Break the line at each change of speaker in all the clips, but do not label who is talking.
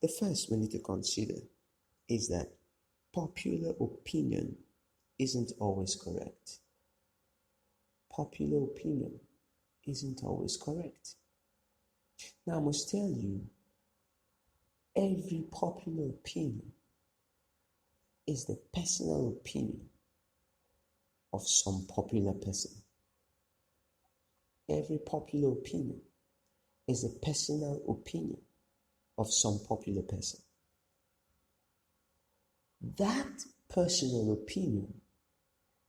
The first we need to consider is that popular opinion isn't always correct. Popular opinion isn't always correct. Now, I must tell you, every popular opinion is the personal opinion of some popular person. Every popular opinion is the personal opinion of some popular person. That personal opinion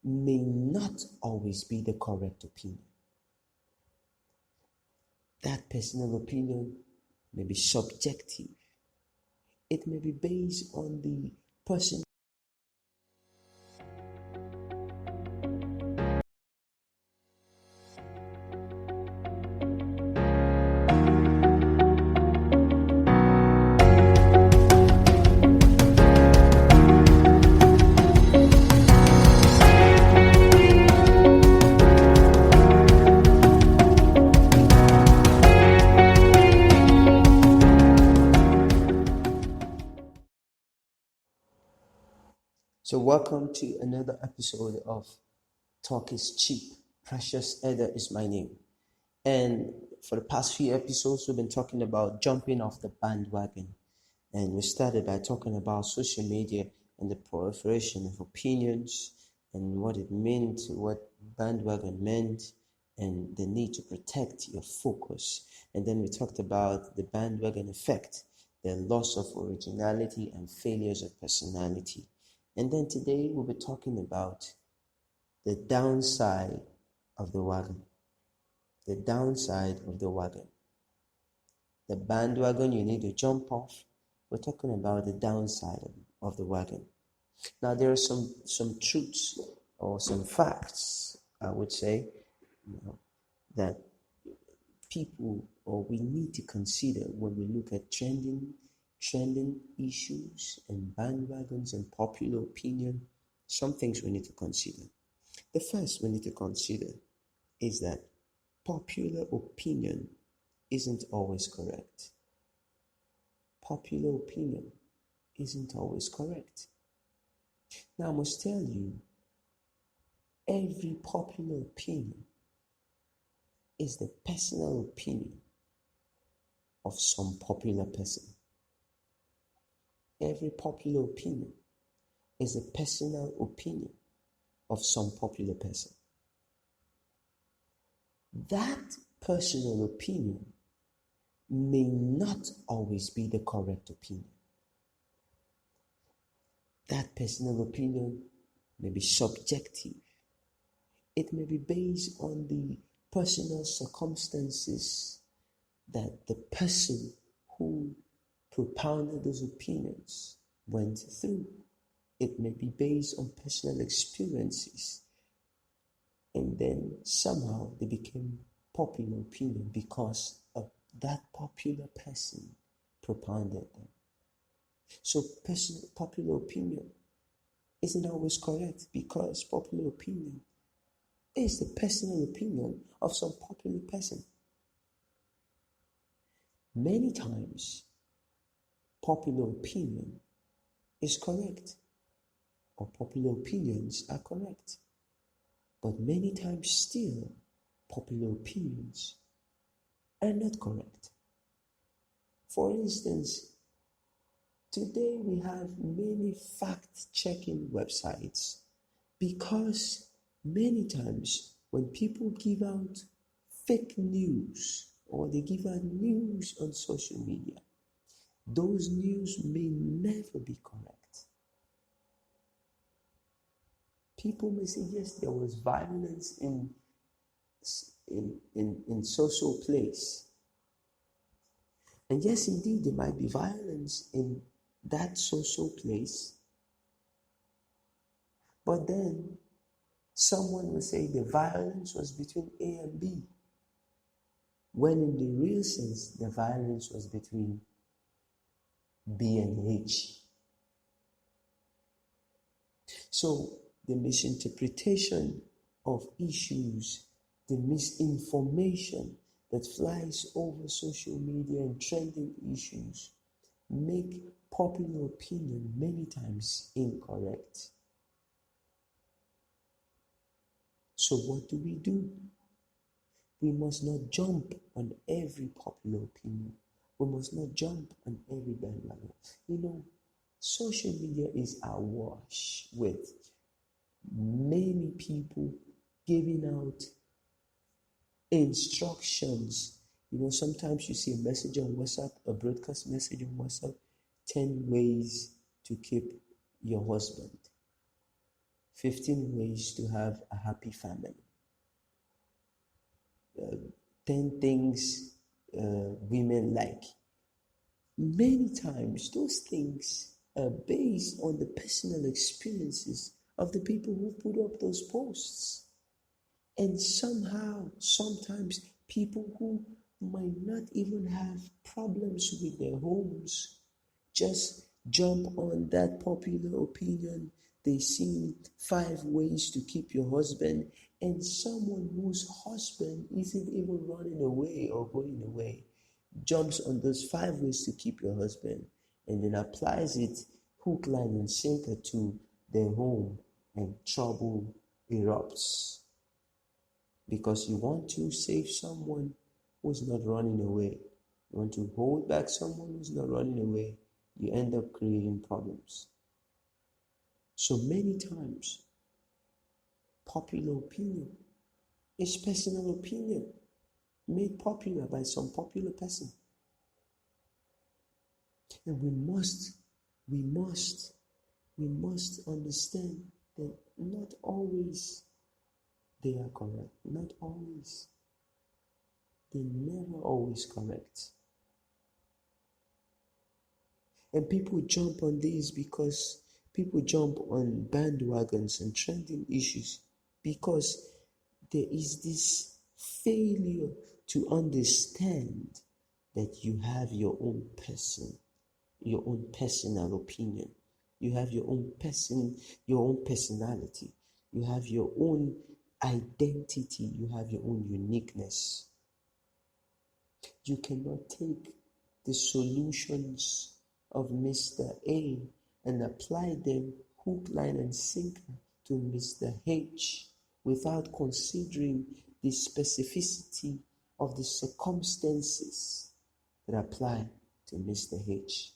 may not always be the correct opinion. That personal opinion may be subjective. It may be based on the person. So welcome to another episode of Talk is Cheap. Precious Eder is my name. And for the past few episodes, we've been talking about jumping off the bandwagon. And we started by talking about social media and the proliferation of opinions and what it meant, what bandwagon meant, and the need to protect your focus. And then we talked about the bandwagon effect, the loss of originality and failures of personality. And then today we'll be talking about the downside of the wagon. The downside of the wagon. The bandwagon you need to jump off. We're talking about the downside of the wagon. Now there are some truths or some facts, I would say, that people or we need to consider when we look at trending issues and bandwagons and popular opinion. Some things we need to consider. The first we need to consider is that popular opinion isn't always correct. Popular opinion isn't always correct. Now I must tell you, every popular opinion is the personal opinion of some popular person. Every popular opinion is a personal opinion of some popular person. That personal opinion may not always be the correct opinion. That personal opinion may be subjective. It may be based on the personal circumstances that the person who propounded those opinions went through. It may be based on personal experiences, and then somehow they became popular opinion because of that popular person propounded them. So popular opinion isn't always correct because popular opinion is the personal opinion of some popular person. Many times, popular opinion is correct, or popular opinions are correct. But many times still, popular opinions are not correct. For instance, today we have many fact-checking websites because many times when people give out fake news or they give out news on social media, those news may never be correct. People may say, yes, there was violence in social place. And yes, indeed, there might be violence in that social place. But then someone will say the violence was between A and B, when in the real sense, the violence was between B and H. So the misinterpretation of issues, the misinformation that flies over social media and trending issues make popular opinion many times incorrect. So what do? We must not jump on every popular opinion. We must not jump on every bandwagon. Social media is awash with many people giving out instructions. Sometimes you see a message on WhatsApp, a broadcast message on WhatsApp, 10 ways to keep your husband, 15 ways to have a happy family, 10 things women like. Many times those things are based on the personal experiences of the people who put up those posts. And sometimes people who might not even have problems with their homes just jump on that popular opinion. They see 5 ways to keep your husband, and someone whose husband isn't even running away or going away jumps on those 5 ways to keep your husband and then applies it hook, line, and sinker to their home, and trouble erupts. Because you want to save someone who's not running away. You want to hold back someone who's not running away. You end up creating problems. So many times, popular opinion is personal opinion made popular by some popular person. And we must understand that not always they are correct. Not always. They're never always correct. And people jump on these because people jump on bandwagons and trending issues because there is this failure to understand that you have your own personal opinion. You have your own personality. You have your own identity. You have your own uniqueness. You cannot take the solutions of Mr. A and apply them hook, line, and sinker to Mr. H without considering the specificity of the circumstances that apply to Mr. H.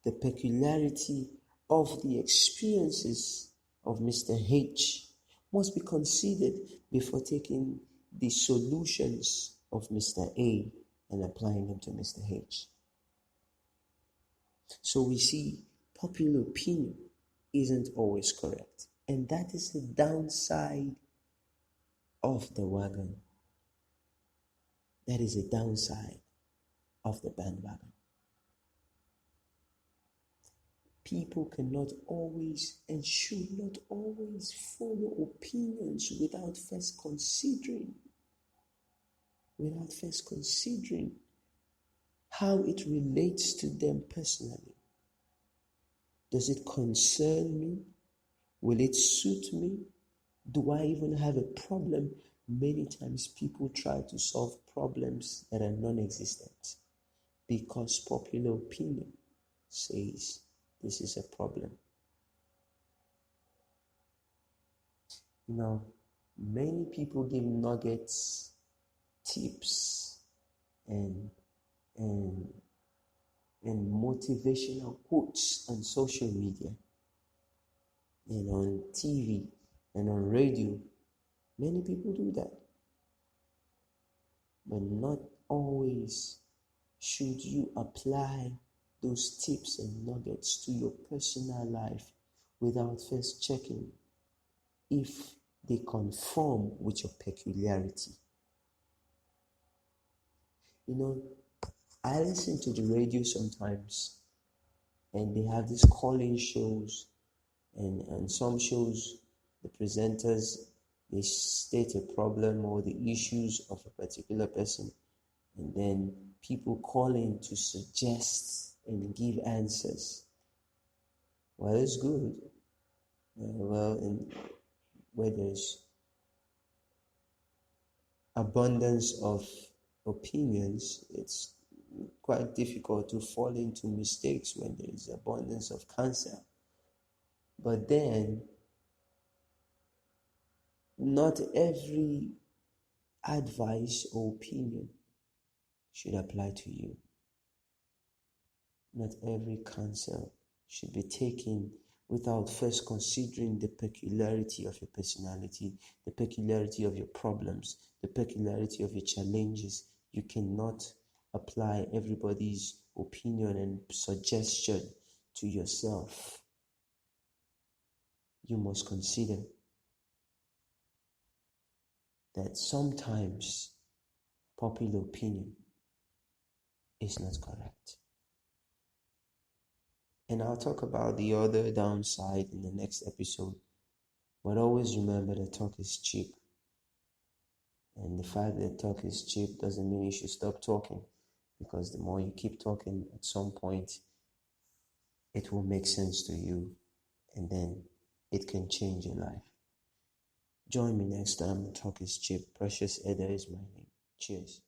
The peculiarity of the experiences of Mr. H must be considered before taking the solutions of Mr. A and applying them to Mr. H. So we see popular opinion isn't always correct. And that is the downside of the wagon. That is the downside of the bandwagon. People cannot always and should not always follow opinions without first considering how it relates to them personally. Does it concern me? Will it suit me? Do I even have a problem? Many times people try to solve problems that are non-existent because popular opinion says this is a problem. Many people give nuggets, tips, and motivational quotes on social media and on TV and on radio. Many people do that. But not always should you apply those tips and nuggets to your personal life without first checking if they conform with your peculiarity. I listen to the radio sometimes, and they have these call-in shows, and some shows, the presenters, they state a problem or the issues of a particular person, and then people call in to suggest and give answers. Well, it's good. Where there's abundance of opinions, it's quite difficult to fall into mistakes when there is abundance of counsel. But then, not every advice or opinion should apply to you. Not every counsel should be taken without first considering the peculiarity of your personality, the peculiarity of your problems, the peculiarity of your challenges. You cannot apply everybody's opinion and suggestion to yourself. You must consider that sometimes popular opinion is not correct. And I'll talk about the other downside in the next episode. But always remember that talk is cheap. And the fact that talk is cheap doesn't mean you should stop talking. Because the more you keep talking, at some point, it will make sense to you. And then it can change your life. Join me next time. Talk is cheap. Precious Eda is my name. Cheers.